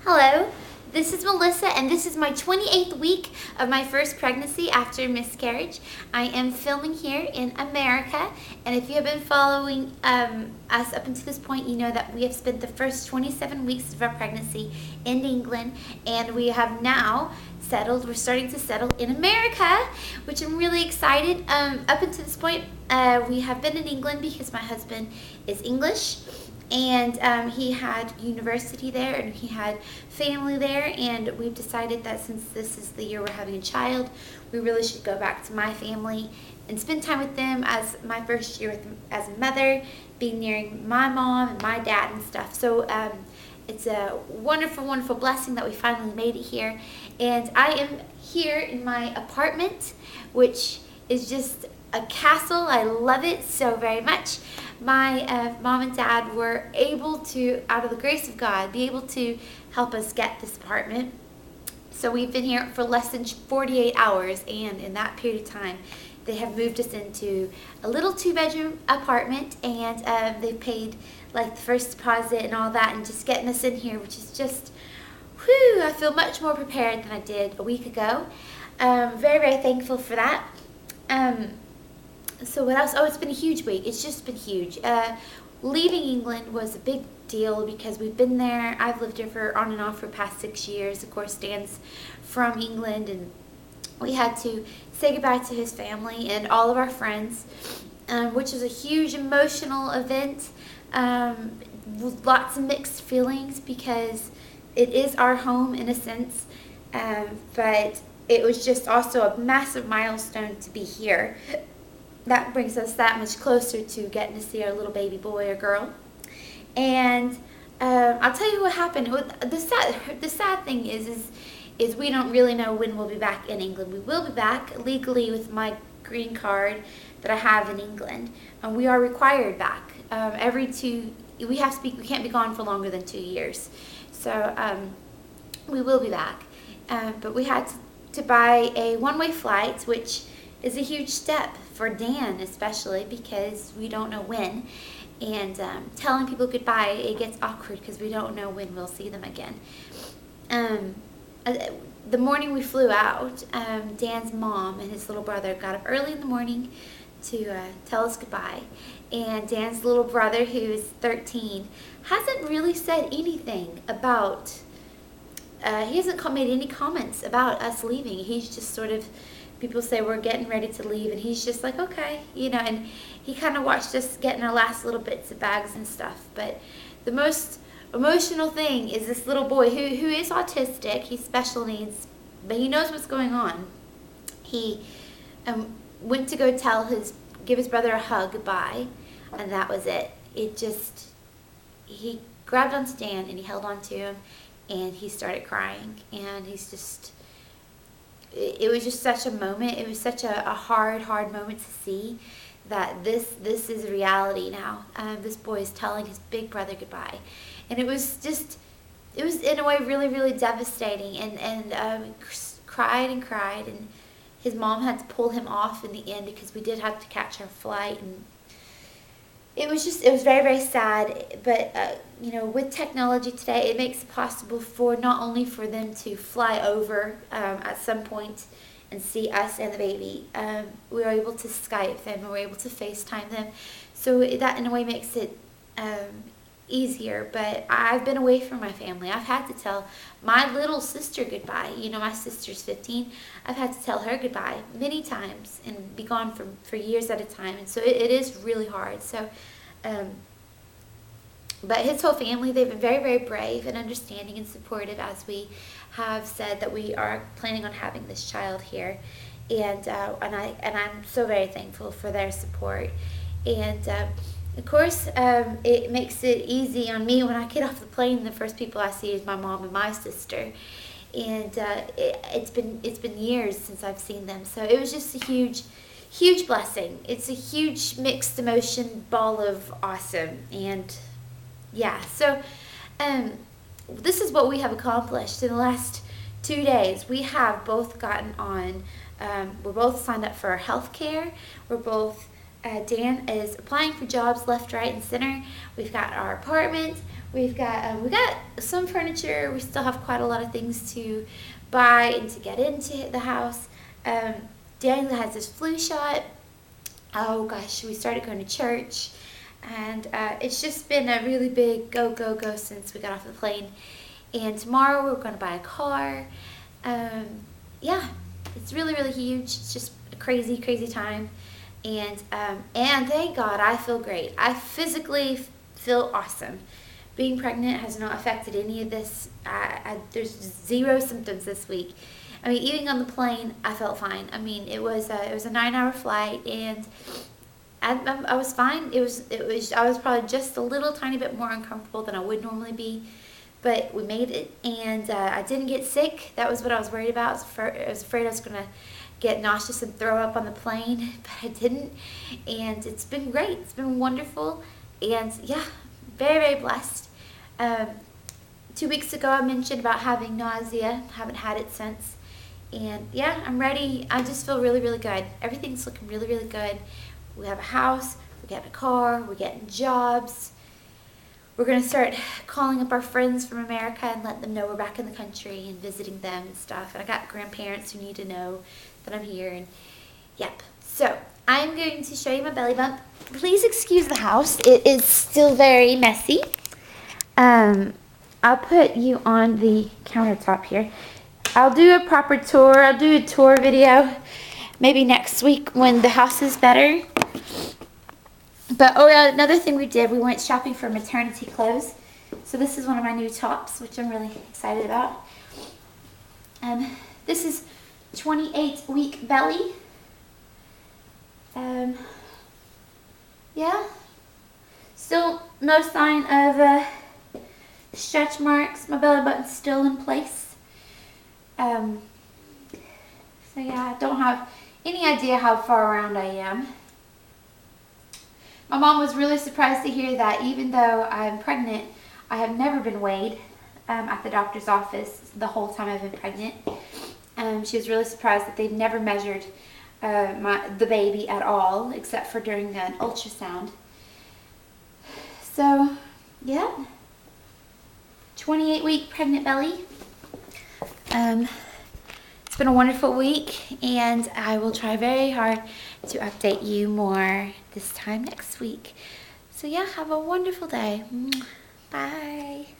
Hello, this is Melissa, and this is my 28th week of my first pregnancy after miscarriage. I am filming here in America, and if you have been following us up until this point, you know that we have spent the first 27 weeks of our pregnancy in England, and we have now settled. We're starting to settle in America, which I'm really excited. Up until this point, we have been in England because my husband is English. And he had university there, and he had family there, and we've decided that since this is the year we're having a child, we really should go back to my family and spend time with them as my first year as a mother, being near my mom and my dad and stuff. So it's a wonderful, wonderful blessing that we finally made it here. And I am here in my apartment, which is just a castle. I love it so very much. My mom and dad were able to, out of the grace of God, be able to help us get this apartment. So we've been here for less than 48 hours, and in that period of time, they have moved us into a little 2-bedroom apartment, and they've paid like the first deposit and all that, and just getting us in here, which is just, whew, I feel much more prepared than I did a week ago. Very, very thankful for that. So what else? Oh, it's been a huge week. It's just been huge. Leaving England was a big deal because we've been there. I've lived here for on and off for the past 6 years. Of course, Dan's from England, and we had to say goodbye to his family and all of our friends, which was a huge emotional event. With lots of mixed feelings because it is our home in a sense, but it was just also a massive milestone to be here. That brings us that much closer to getting to see our little baby boy or girl. And I'll tell you what happened. The sad thing is we don't really know when we'll be back in England. We will be back legally with my green card that I have in England, and we are required back we can't be gone for longer than 2 years. So we will be back, but we had to buy a one-way flight, which is a huge step for Dan, especially because we don't know when, and telling people goodbye, it gets awkward because we don't know when we'll see them again. The morning we flew out, Dan's mom and his little brother got up early in the morning to tell us goodbye, and Dan's little brother, who is 13, hasn't really said anything about he hasn't made any comments about us leaving. He's just sort of, people say we're getting ready to leave, and he's just like, okay, and he kind of watched us getting our last little bits of bags and stuff. But the most emotional thing is this little boy who is autistic. He's special needs, but he knows what's going on. He went to go give his brother a hug goodbye, and that was it. He grabbed onto Dan, and he held on to him, and he started crying, and it was just such a moment. It was such a hard moment to see that this is reality now. This boy is telling his big brother goodbye, and it was in a way really, really devastating, and cried, and his mom had to pull him off in the end because we did have to catch our flight, and it was very, very sad. But with technology today, it makes it possible for not only for them to fly over at some point and see us and the baby. We were able to Skype them, and we were able to FaceTime them. So that in a way makes it easier. But I've been away from my family. I've had to tell my little sister goodbye. My sister's 15. I've had to tell her goodbye many times and be gone for years at a time. And so it is really hard. So, but his whole family, they've been very, very brave and understanding and supportive, as we have said that we are planning on having this child here. And I'm so very thankful for their support. And of course, it makes it easy on me when I get off the plane. The first people I see is my mom and my sister, and it's been years since I've seen them. So it was just a huge blessing. It's a huge mixed emotion ball of awesome, and yeah. So this is what we have accomplished in the last 2 days. We have both gotten on. We're both signed up for health care. We're both Dan is applying for jobs left, right, and center. We've got our apartment. we got some furniture. We still have quite a lot of things to buy and to get into the house. Daniel has his flu shot. Oh gosh, we started going to church, and it's just been a really big go since we got off the plane. And tomorrow we're going to buy a car. Yeah, it's really huge. It's just a crazy time, and thank God I feel great. I physically feel awesome. Being pregnant has not affected any of this. There's zero symptoms this week. I mean, even on the plane, I felt fine. I mean, it was a 9-hour flight, and I was fine. It was I was probably just a little tiny bit more uncomfortable than I would normally be, but we made it, and I didn't get sick. That was what I was worried about. I was afraid I was gonna get nauseous and throw up on the plane, but I didn't, and it's been great. It's been wonderful, and yeah, very blessed. 2 weeks ago, I mentioned about having nausea. Haven't had it since. And yeah, I'm ready. I just feel really good. Everything's looking really good. We have a house, we're getting a car, we're getting jobs. We're going to start calling up our friends from America and let them know we're back in the country and visiting them and stuff. And I got grandparents who need to know that I'm here. And yep. So I'm going to show you my belly bump. Please excuse the house. It is still very messy. I'll put you on the countertop here. I'll do a proper tour. I'll do a tour video maybe next week when the house is better. But oh yeah, another thing we did, we went shopping for maternity clothes. So this is one of my new tops, which I'm really excited about. This is 28-week belly. Yeah. Still no sign of stretch marks. My belly button's still in place. So yeah, I don't have any idea how far around I am. My mom was really surprised to hear that even though I'm pregnant, I have never been weighed at the doctor's office the whole time I've been pregnant. She was really surprised that they've never measured the baby at all, except for during an ultrasound. So yeah, 28-week pregnant belly. It's been a wonderful week, and I will try very hard to update you more this time next week. So yeah, have a wonderful day. Bye.